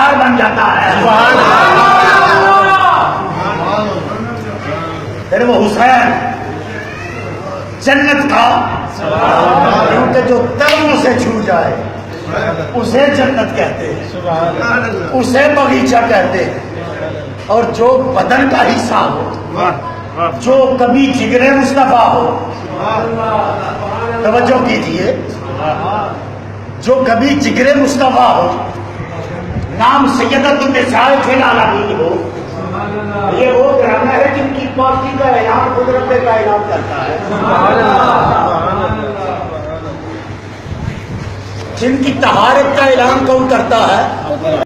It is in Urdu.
معیار بن جاتا ہے. پھر وہ حسین جنت کا، کیونکہ جو تلوں سے چھو جائے اسے جنت کہتے ہیں، اسے بغیچہ کہتے ہیں. اور جو بدن کا حصہ ہو، جو کبھی جگر مصطفیٰ ہو، توجہ کیجئے، جو کبھی جگر مصطفیٰ ہو، نام سیدۃ النساء فی العالمین ہو، یہ وہ گھرانہ ہے جن کی پاکی کا اعلان قدرت کا اعلان کرتا ہے، جن کی طہارت کا اعلان کون کرتا ہے؟